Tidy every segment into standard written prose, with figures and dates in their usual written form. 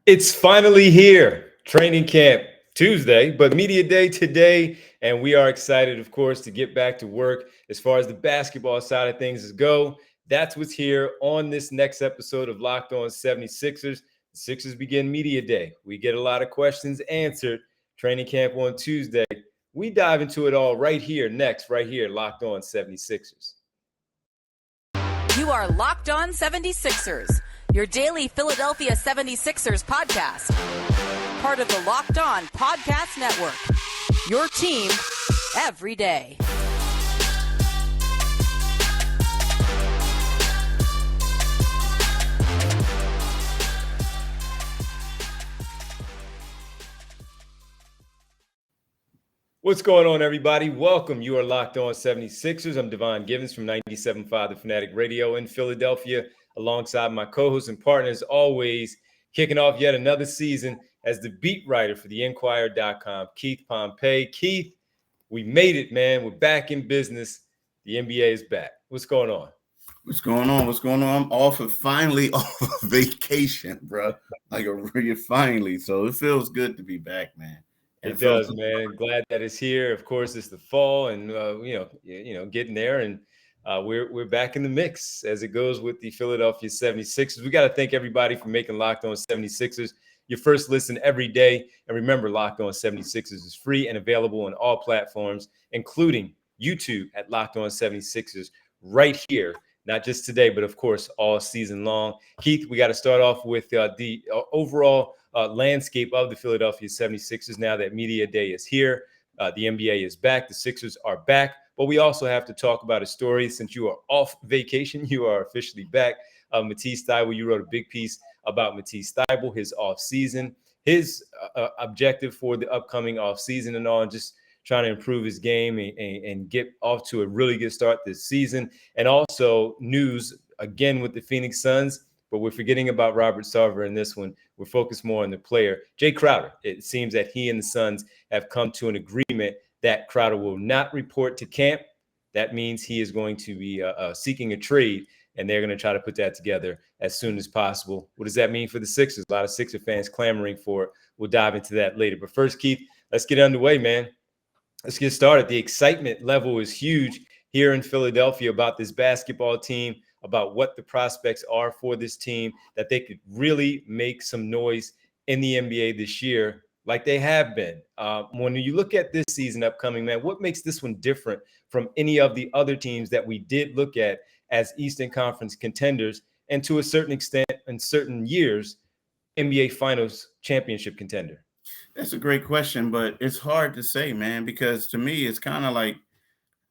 It's finally here. Training camp Tuesday, but media day today. And we are excited, of course, to get back to work as far as the basketball side of things go. That's what's here on this next episode of Locked On 76ers. The Sixers begin media day. We get a lot of questions answered. Training camp on Tuesday. We dive into it all right here, next, right here, Locked On 76ers. You are Locked On 76ers, your daily Philadelphia 76ers podcast. Part of the Locked On Podcast Network, your team every day. What's going on, everybody? Welcome. You are Locked On 76ers. I'm Devon Givens from 97.5 The Fanatic Radio in Philadelphia, alongside my co-hosts and partners, always kicking off yet another season as the beat writer for the Enquirer.com, Keith Pompey. Keith, we made it, man. We're back in business. The NBA is back. What's going on? What's going on? I'm finally off of vacation, bro. Finally. So it feels good to be back, man. It does, man. Glad that it's here. Of course, it's the fall, and getting there, and we're back in the mix as it goes with the Philadelphia 76ers. We got to thank everybody for making Locked On 76ers your first listen every day. And remember, Locked On 76ers is free and available on all platforms, including YouTube at Locked On 76ers right here. Not just today, but of course, all season long. Keith, we got to start off with the overall landscape of the Philadelphia 76ers now that media day is here. The NBA is back. The Sixers are back. But we also have to talk about a story. Since you are off vacation, you are officially back. Matisse Thybulle, you wrote a big piece about Matisse Thybulle, his offseason, his objective for the upcoming offseason and all, and just trying to improve his game and get off to a really good start this season. And also news, again, with the Phoenix Suns, but we're forgetting about Robert Sarver in this one. We're focused more on the player. Jae Crowder, it seems that he and the Suns have come to an agreement that Crowder will not report to camp. That means he is going to be seeking a trade, and they're going to try to put that together as soon as possible. What does that mean for the Sixers? A lot of Sixer fans clamoring for it. We'll dive into that later. But first, Keith, let's get underway, man. Let's get started. The excitement level is huge here in Philadelphia about this basketball team, about what the prospects are for this team, that they could really make some noise in the NBA this year like they have been. When you look at this season upcoming, man, what makes this one different from any of the other teams that we did look at as Eastern Conference contenders and to a certain extent in certain years, NBA Finals championship contender? That's a great question, but it's hard to say, man, because to me, it's kind of like,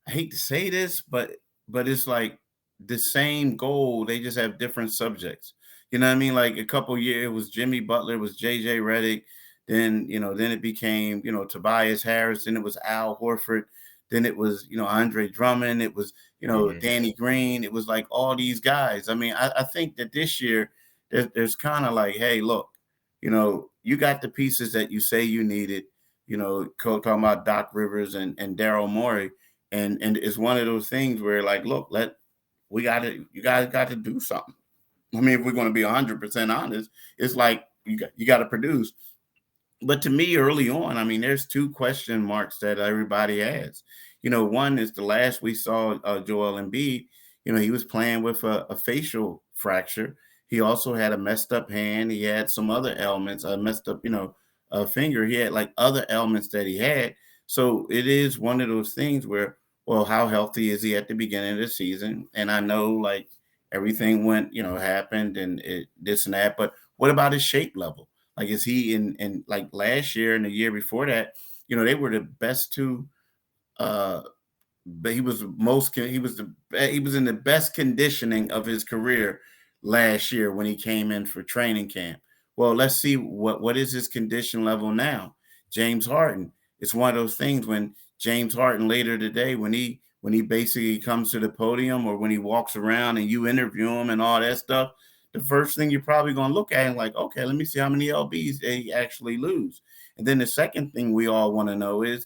I hate to say this, but it's like the same goal. They just have different subjects. You know what I mean? Like a couple years, it was Jimmy Butler, it was JJ Redick. Then it became, Tobias Harris. Then it was Al Horford. Then it was, Andre Drummond. It was, Danny Green. It was like all these guys. I mean, I think that this year there's kind of like, hey, look, you got the pieces that you say you needed, talking about Doc Rivers and Daryl Morey. And it's one of those things where like, look, you guys got to do something. I mean, if we're going to be 100% honest, it's like you got to produce. But to me, early on, I mean, there's two question marks that everybody has. One is the last we saw Joel Embiid, he was playing with a facial fracture. He also had a messed up hand. He had some other ailments, a messed up, a finger. He had like other ailments that he had. So it is one of those things where, well, how healthy is he at the beginning of the season? And I know like everything went, happened and this and that. But what about his shape level? Like, is he in like last year and the year before that, they were the best two. But he was in the best conditioning of his career last year when he came in for training camp. Well, let's see what is his condition level now. James Harden. It's one of those things when James Harden later today, when he basically comes to the podium or when he walks around and you interview him and all that stuff, the first thing you're probably going to look at and like, okay, let me see how many LBs they actually lose. And then the second thing we all want to know is,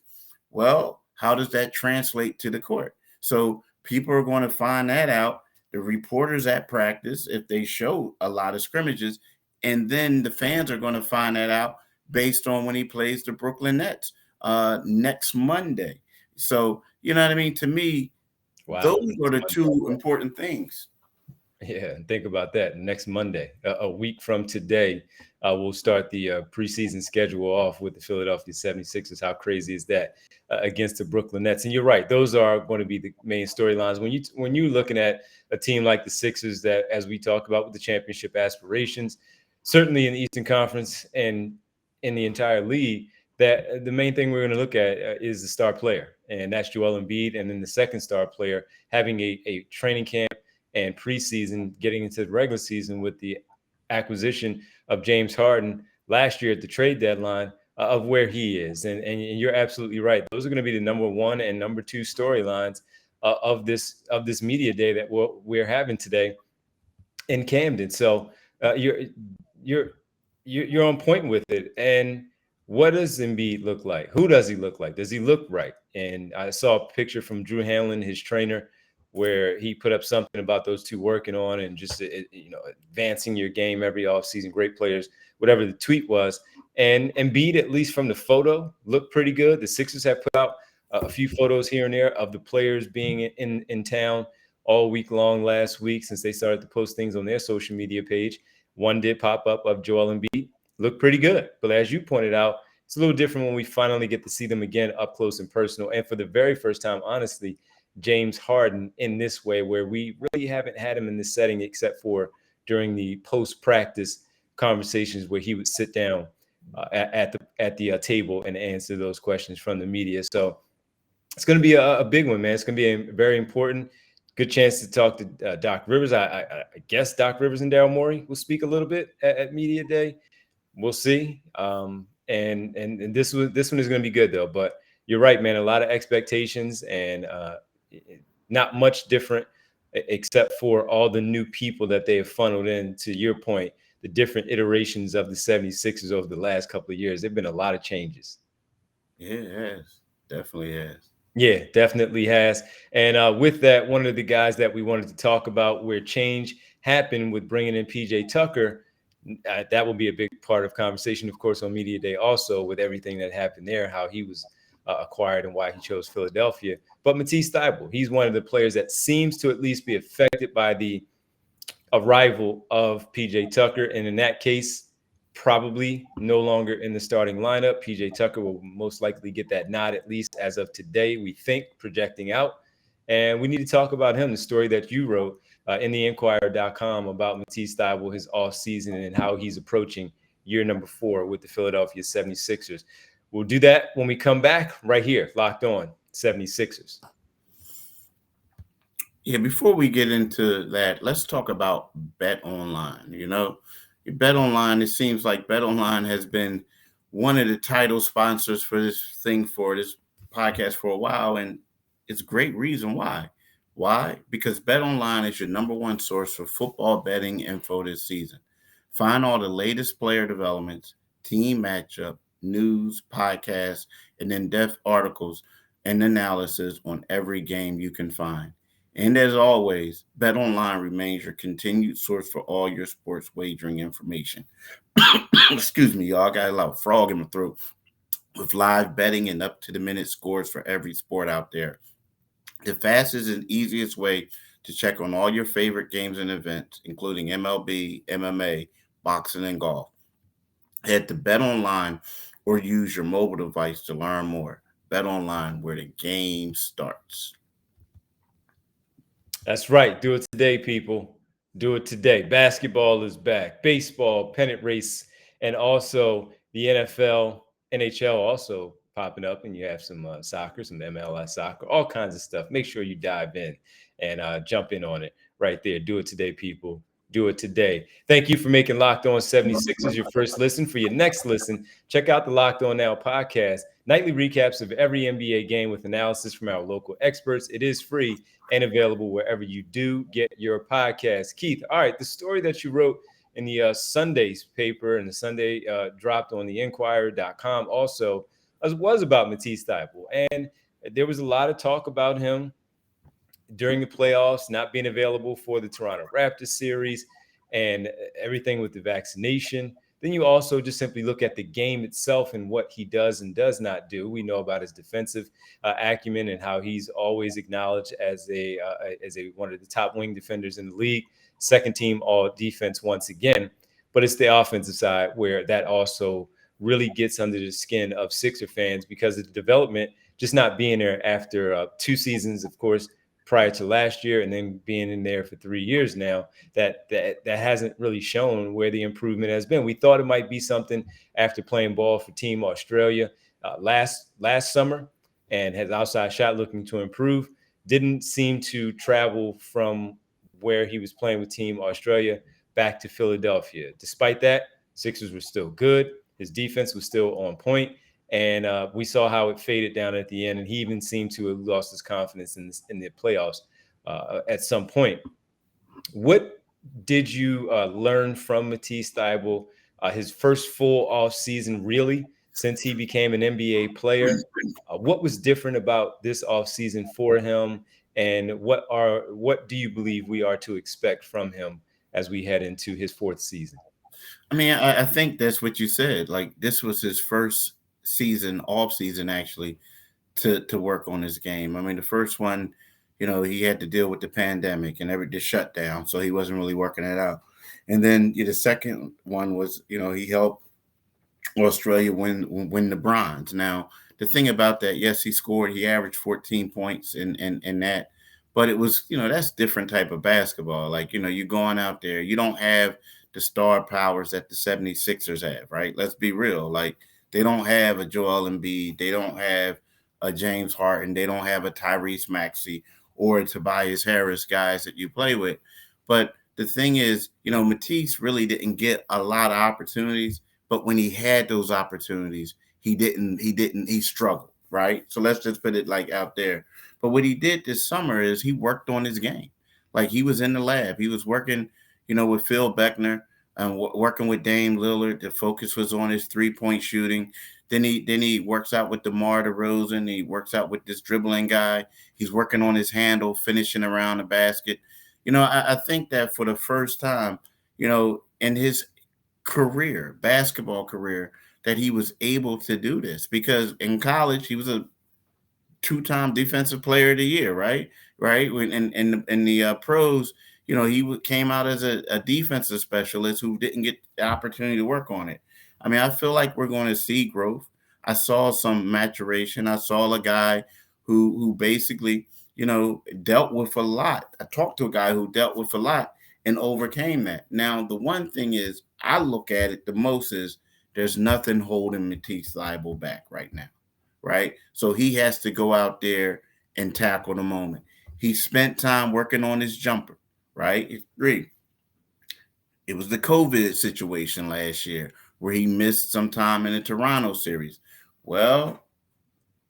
well, how does that translate to the court? So people are going to find that out. The reporters at practice, if they show a lot of scrimmages, And then the fans are going to find that out based on when he plays the Brooklyn Nets next Monday. So, you know what I mean? To me, Wow. those are the two important things. Yeah, and think about that. Next Monday, a week from today, we'll start the preseason schedule off with the Philadelphia 76ers. How crazy is that against the Brooklyn Nets? And you're right; those are going to be the main storylines when you're looking at a team like the Sixers that, as we talk about, with the championship aspirations, certainly in the Eastern Conference and in the entire league. That the main thing we're going to look at is the star player, and that's Joel Embiid, and then the second star player having a training camp and preseason, getting into the regular season with the acquisition of James Harden last year at the trade deadline of where he is. And you're absolutely right. Those are going to be the number one and number two storylines of this media day that we're having today in Camden. So you're on point with it. And what does Embiid look like? Who does he look like? Does he look right? And I saw a picture from Drew Hanlon, his trainer, where he put up something about those two working on and just advancing your game every offseason. Great players, whatever the tweet was. And Embiid, at least from the photo, looked pretty good. The Sixers have put out a few photos here and there of the players being in town all week long last week since they started to post things on their social media page. One did pop up of Joel Embiid. Looked pretty good. But as you pointed out, it's a little different when we finally get to see them again up close and personal. And for the very first time, honestly, James Harden in this way, where we really haven't had him in this setting except for during the post-practice conversations where he would sit down at the table and answer those questions from the media. So it's going to be a big one, man. It's going to be very important. Good chance to talk to Doc Rivers. I guess Doc Rivers and Daryl Morey will speak a little bit at Media Day. We'll see. And this one is going to be good though. But you're right, man. A lot of expectations and not much different except for all the new people that they have funneled in. To your point, the different iterations of the 76ers over the last couple of years. There've been a lot of changes. Yeah, it has. Definitely has. Yeah, definitely has. And with that, one of the guys that we wanted to talk about where change happened with bringing in PJ Tucker, that will be a big part of conversation, of course, on Media Day also with everything that happened there, how he was acquired and why he chose Philadelphia. But Matisse Thybulle, he's one of the players that seems to at least be affected by the arrival of PJ Tucker. And in that case, probably no longer in the starting lineup. PJ Tucker will most likely get that nod, at least as of today, we think, projecting out. And we need to talk about him, the story that you wrote in the Inquirer.com about Matisse Thybulle, his offseason, and how he's approaching year number 4 with the Philadelphia 76ers. We'll do that when we come back right here, Locked On 76ers. Yeah, before we get into that, let's talk about Bet Online. You know, Bet Online, it seems like Bet Online has been one of the title sponsors for this podcast for a while, and it's a great reason why. Why? Because Bet Online is your number one source for football betting info this season. Find all the latest player developments, team matchup, news, podcasts, and in-depth articles and analysis on every game you can find. And as always, BetOnline remains your continued source for all your sports wagering information. Excuse me, y'all. I got a lot of frog in my throat. With live betting and up-to-the-minute scores for every sport out there. The fastest and easiest way to check on all your favorite games and events, including MLB, MMA, boxing, and golf. Head to BetOnline or use your mobile device to learn more. BetOnline, where the game starts. That's right. Do it today, people. Do it today. Basketball is back. Baseball, pennant race, and also the NFL, NHL also popping up, and you have some soccer, some MLS soccer, all kinds of stuff. Make sure you dive in and jump in on it right there. Do it today, people. Do it today. Thank you for making Locked On 76ers your first listen. For your next listen, check out the Locked On Now podcast. Nightly recaps of every NBA game with analysis from our local experts. It is free and available wherever you do get your podcast. Keith, all right, the story that you wrote in the Sunday's paper and the Sunday dropped on the Inquirer.com also was about Matisse Thybulle. And there was a lot of talk about him during the playoffs, not being available for the Toronto Raptors series. and everything with the vaccination. Then you also just simply look at the game itself and what he does and does not do. We know about his defensive acumen and how he's always acknowledged as a one of the top wing defenders in the league, second team all defense once again. But it's the offensive side where that also really gets under the skin of Sixer fans because of the development just not being there after 2 seasons, of course, prior to last year, and then being in there for 3 years now. That hasn't really shown where the improvement has been. We thought it might be something after playing ball for Team Australia last summer, and has outside shot looking to improve. Didn't seem to travel from where he was playing with Team Australia back to Philadelphia. Despite that, Sixers were still good. His defense was still on point, and we saw how it faded down at the end. And he even seemed to have lost his confidence in the playoffs at some point. What did you learn from Matisse Thybulle, his first full off season, really, since he became an NBA player? What was different about this off season for him, and what do you believe we are to expect from him as we head into his fourth season? I mean, I think that's what you said. Like, this was his first season, off season, actually, to work on his game. I mean, the first one, he had to deal with the pandemic and the shutdown, so he wasn't really working it out. And then the second one was, he helped Australia win the bronze. Now, the thing about that, yes, he averaged 14 points in that, but it was, that's different type of basketball. Like, you're going out there, you don't have the star powers that the 76ers have, right? Let's be real. Like, they don't have a Joel Embiid. They don't have a James Harden. They don't have a Tyrese Maxey or a Tobias Harris, guys that you play with. But the thing is, Matisse really didn't get a lot of opportunities, but when he had those opportunities, he struggled, right? So let's just put it like out there. But what he did this summer is he worked on his game. Like, he was in the lab. He was working, with Phil Beckner and working with Dame Lillard. The focus was on his 3-point shooting. Then he works out with DeMar DeRozan. He works out with this dribbling guy. He's working on his handle, finishing around the basket. I think that for the first time, in his basketball career, that he was able to do this, because in college he was a 2-time defensive player of the year, right? When in the pros, he came out as a defensive specialist who didn't get the opportunity to work on it. I mean, I feel like we're going to see growth. I saw some maturation. I saw a guy who basically, dealt with a lot. I talked to a guy who dealt with a lot and overcame that. Now, the one thing is, I look at it the most is there's nothing holding Matisse Thybulle back right now, right? So he has to go out there and tackle the moment. He spent time working on his jumper, right? It was the COVID situation last year where he missed some time in the Toronto series. Well,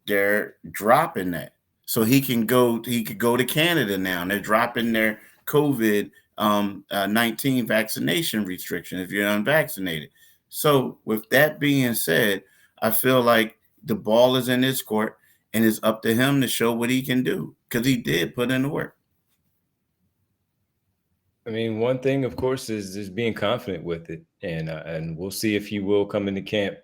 they're dropping that. So he could go to Canada now, and they're dropping their COVID-19 vaccination restriction if you're unvaccinated. So with that being said, I feel like the ball is in his court, and it's up to him to show what he can do, because he did put in the work. I mean, one thing, of course, is just being confident with it, and we'll see if he will come into camp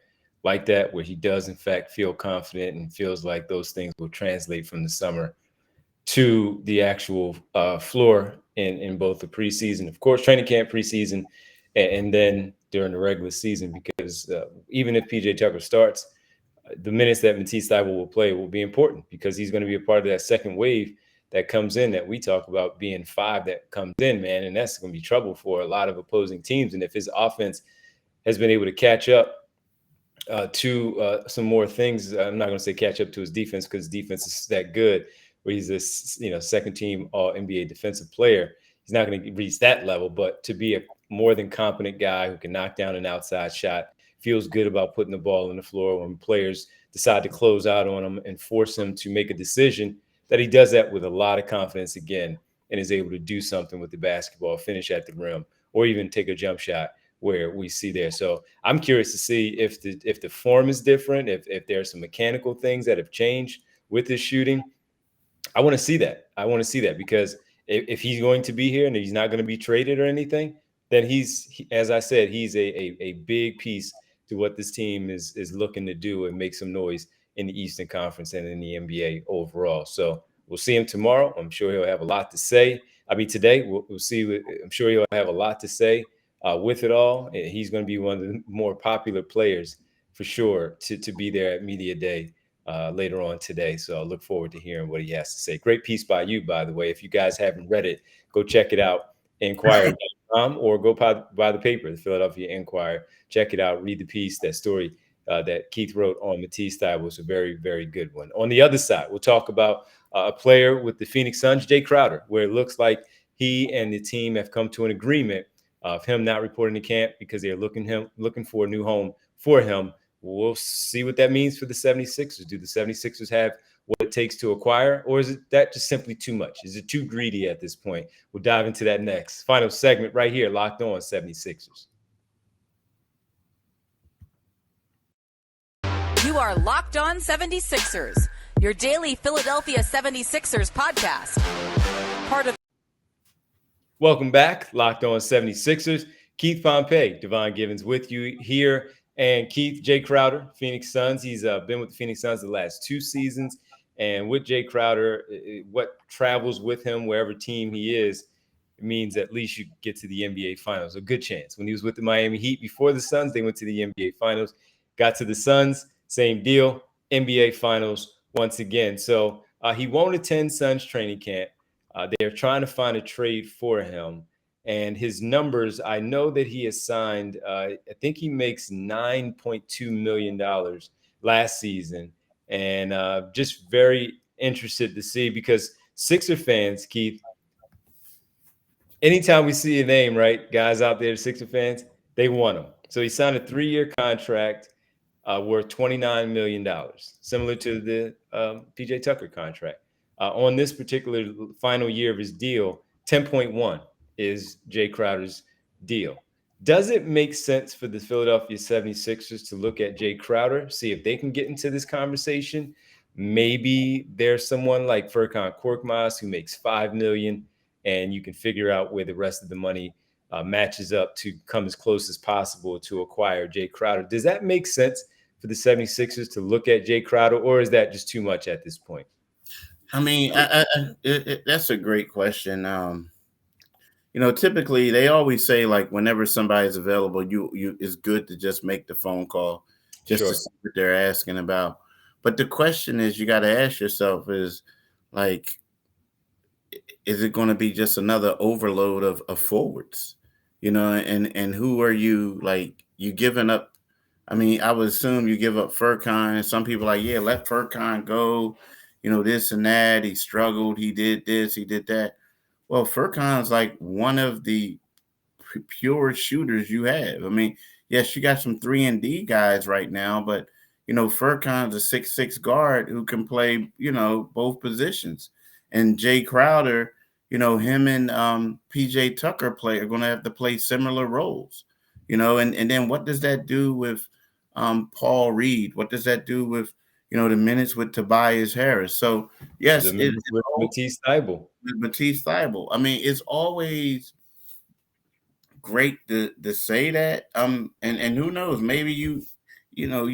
like that, where he does in fact feel confident and feels like those things will translate from the summer to the actual floor in both the preseason, of course, training camp, preseason, and then during the regular season. Because even if PJ Tucker starts, the minutes that Matisse Thybulle will play will be important, because he's going to be a part of that second wave that comes in, that we talk about being 5 that comes in, man. And that's going to be trouble for a lot of opposing teams. And if his offense has been able to catch up to some more things, I'm not going to say catch up to his defense, because defense is that good, where he's this, second team all NBA defensive player. He's not going to reach that level, but to be a more than competent guy who can knock down an outside shot, feels good about putting the ball on the floor when players decide to close out on him and force him to make a decision, that he does that with a lot of confidence again, and is able to do something with the basketball, finish at the rim, or even take a jump shot where we see there. So I'm curious to see if the form is different, if there are some mechanical things that have changed with his shooting. I want to see that. Because if he's going to be here and he's not going to be traded or anything, then as I said, he's a big piece to what this team is looking to do and make some noise in the Eastern Conference and in the NBA overall. So we'll see him tomorrow. I'm sure he'll have a lot to say. I mean, today we'll see. I'm sure he'll have a lot to say with it all. He's going to be one of the more popular players for sure to be there at Media Day later on today. So I look forward to hearing what he has to say. Great piece by you, by the way. If you guys haven't read it, go check it out. Inquirer.com or go buy the paper, the Philadelphia Inquirer. Check it out. Read the piece, that story that Keith wrote on Matisse Thybulle was a very, very good one. On the other side, we'll talk about a player with the Phoenix Suns, Jae Crowder, where it looks like he and the team have come to an agreement of him not reporting to camp because they're looking for a new home for him. We'll see what that means for the 76ers. Do the 76ers have what it takes to acquire, or is that just simply too much? Is it too greedy at this point? We'll dive into that next. Final segment right here, Locked On 76ers. You are Locked On 76ers, your daily Philadelphia 76ers podcast. Welcome back, Locked On 76ers. Keith Pompey, Devon Givens with you here. And Keith, Jae Crowder, Phoenix Suns. He's been with the Phoenix Suns the last 2 seasons. And with Jae Crowder, what travels with him wherever team he is, it means at least you get to the NBA Finals. A good chance. When he was with the Miami Heat before the Suns, they went to the NBA Finals. Got to the Suns, same deal, NBA Finals once again. So he won't attend Suns training camp. They're trying to find a trade for him. And his numbers, I know that he has signed, I think he makes $9.2 million last season. And just very interested to see, because Sixer fans, Keith, anytime we see a name, right, guys out there, Sixer fans, they want him. So he signed a 3-year contract worth $29 million, similar to the PJ Tucker contract. On this particular final year of his deal, 10.1 is Jae Crowder's deal. Does it make sense for the Philadelphia 76ers to look at Jae Crowder, see if they can get into this conversation? Maybe there's someone like Furkan Korkmaz who makes $5 million, and you can figure out where the rest of the money matches up to come as close as possible to acquire Jae Crowder. Does that make sense for the 76ers to look at Jae Crowder, or is that just too much at this point? I mean, that's a great question. Typically they always say, like, whenever somebody's available, it's good to just make the phone call just to see what they're asking about. But the question is, you got to ask yourself is, like, is it going to be just another overload of forwards? And who are you, like, you giving up? I mean, I would assume you give up Furkan, and some people are like, yeah, let Furkan go, this and that. He struggled. He did this. He did that. Well, Furkan's like one of the pure shooters you have. I mean, yes, you got some 3-and-D guys right now, but, Furkan's a 6'6" guard who can play, both positions. And Jae Crowder, him and PJ Tucker are going to have to play similar roles, and then what does that do with Paul Reed? What does that do with, the minutes with Tobias Harris? So, yes, it's with Matisse Thybulle. Matisse Thybulle. I mean, it's always great to say that. And who knows? Maybe you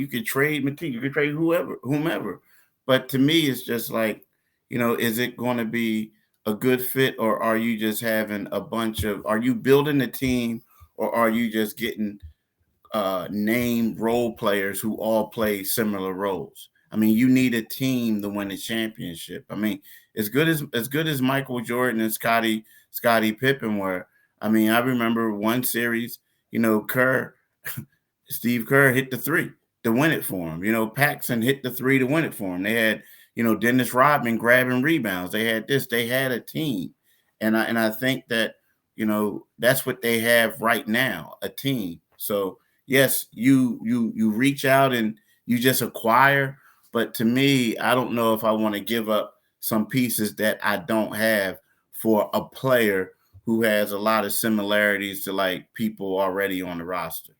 could trade Matisse, you could trade whomever. But to me, it's just like, is it going to be a good fit, or are you just having are you building a team, or are you just getting named role players who all play similar roles? I mean, you need a team to win a championship. I mean, as good as Michael Jordan and Scottie Pippen were. I mean, I remember one series, Steve Kerr hit the 3 to win it for him. Paxson hit the 3 to win it for him. They had, Dennis Rodman grabbing rebounds. They had this. They had a team, and I think that that's what they have right now, a team. So yes, you reach out and you just acquire. But to me, I don't know if I want to give up some pieces that I don't have for a player who has a lot of similarities to, like, people already on the roster.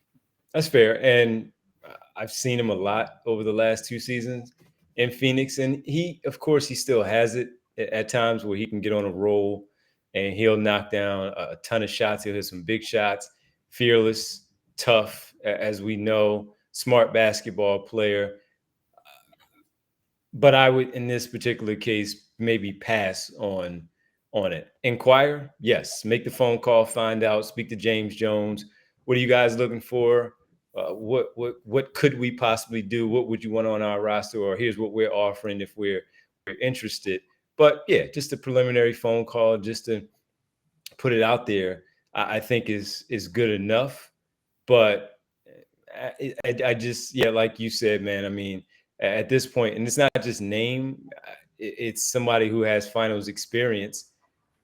That's fair. And I've seen him a lot over the last 2 seasons in Phoenix. And he still has it at times where he can get on a roll and he'll knock down a ton of shots. He'll hit some big shots, fearless, tough, as we know, smart basketball player. But I would, in this particular case, maybe pass on it. Inquire, yes. Make the phone call, find out, speak to James Jones. What are you guys looking for? What could we possibly do? What would you want on our roster? Or here's what we're offering if we're interested. But yeah, just a preliminary phone call, just to put it out there, I think is good enough. But I just, yeah, like you said, man. I mean, at this point, and it's not just name; it's somebody who has finals experience.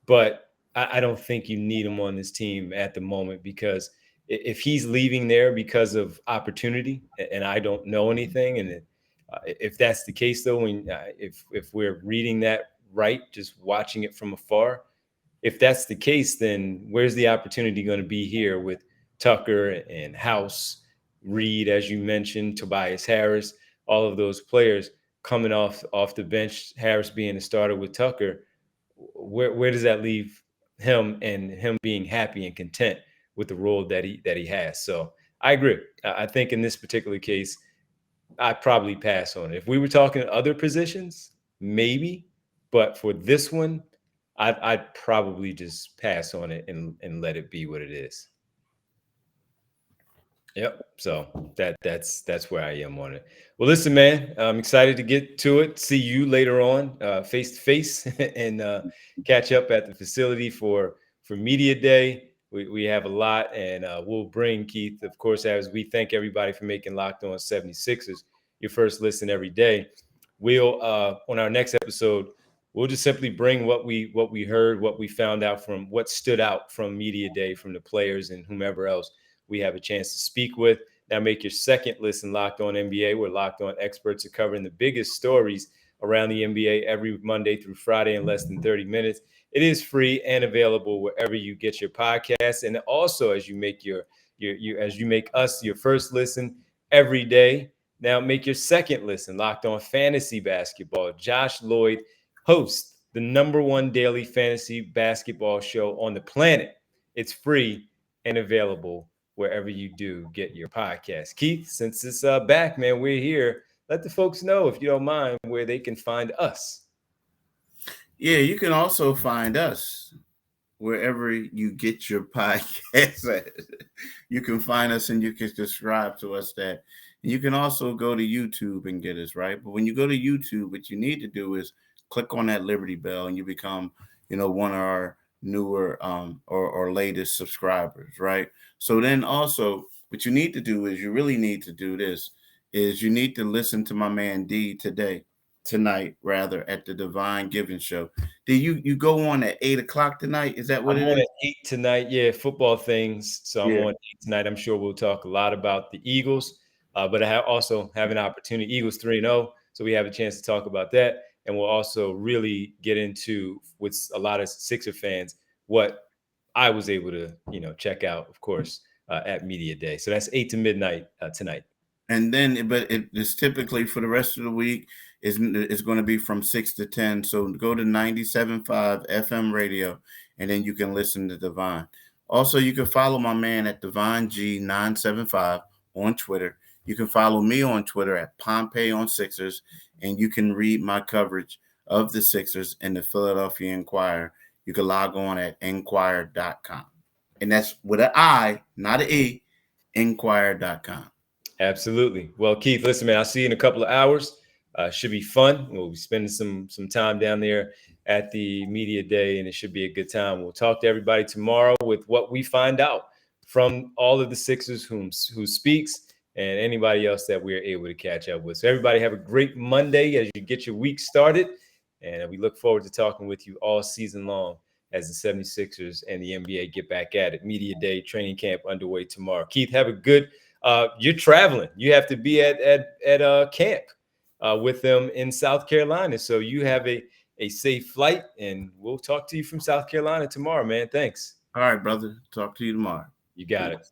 But I don't think you need him on this team at the moment, because if he's leaving there because of opportunity, and I don't know anything, and if that's the case, though, if we're reading that right, just watching it from afar, if that's the case, then where's the opportunity going to be here with Tucker and House, Reed, as you mentioned, Tobias Harris, all of those players coming off the bench, Harris being a starter with Tucker? Where does that leave him, and him being happy and content with the role that he has? So I agree. I think in this particular case, I'd probably pass on it. If we were talking other positions, maybe, but for this one, I'd probably just pass on it and let it be what it is. Yep. So that's where I am on it. Well, listen, man, I'm excited to get to it. See you later on, face to face, and catch up at the facility for media day. We have a lot, and we'll bring Keith, of course, as we thank everybody for making Locked On 76ers your first listen every day. We'll on our next episode, we'll just simply bring what we heard, what we found out from what stood out from media day, from the players and whomever else we have a chance to speak with. Now make your second listen Locked On NBA, where Locked On experts are covering the biggest stories around the NBA every Monday through Friday in less than 30 minutes. It is free and available wherever you get your podcasts. And also, as you make as you make us your first listen every day, now make your second listen Locked On Fantasy Basketball. Josh Lloyd hosts the #1 daily fantasy basketball show on the planet. It's free and available wherever you do get your podcast. Keith, since it's back, man, we're here. Let the folks know, if you don't mind, where they can find us. Yeah, you can also find us wherever you get your podcast. You can find us, and you can subscribe to us. That, and you can also go to YouTube and get us, right. But when you go to YouTube, what you need to do is click on that Liberty Bell, and you become, one of our newer or latest subscribers, right? So then also what you need to do is, you really need to do this, is you need to listen to my man D tonight rather, at the Divine Giving Show. Do you go on at 8:00 tonight? Is that what I'm it on is? at 8 tonight. Yeah, football things. So I'm Yeah. on 8 tonight. I'm sure we'll talk a lot about the Eagles, but I also have an opportunity. Eagles 3-0, so we have a chance to talk about that, and we'll also really get into, with a lot of Sixer fans, what I was able to check out, of course, at media day. So that's 8 to midnight tonight. And then, but it is typically for the rest of the week is going to be from 6 to 10. So go to 97.5 FM radio, and then you can listen to Divine. Also, you can follow my man at Divine G975 on Twitter. You can follow me on Twitter at Pompey on Sixers, and you can read my coverage of the Sixers in the Philadelphia Inquirer. You can log on at inquirer.com. And that's with an I, not an E, inquirer.com. Absolutely. Well, Keith, listen, man, I'll see you in a couple of hours. Should be fun. We'll be spending some time down there at the media day, and it should be a good time. We'll talk to everybody tomorrow with what we find out from all of the Sixers who speaks, and anybody else that we're able to catch up with. So everybody have a great Monday as you get your week started, and we look forward to talking with you all season long as the 76ers and the NBA get back at it. Media day, training camp underway tomorrow. Keith, have a good you're traveling. You have to be at camp with them in South Carolina. So you have a safe flight, and we'll talk to you from South Carolina tomorrow, man. Thanks. All right, brother. Talk to you tomorrow. You got it.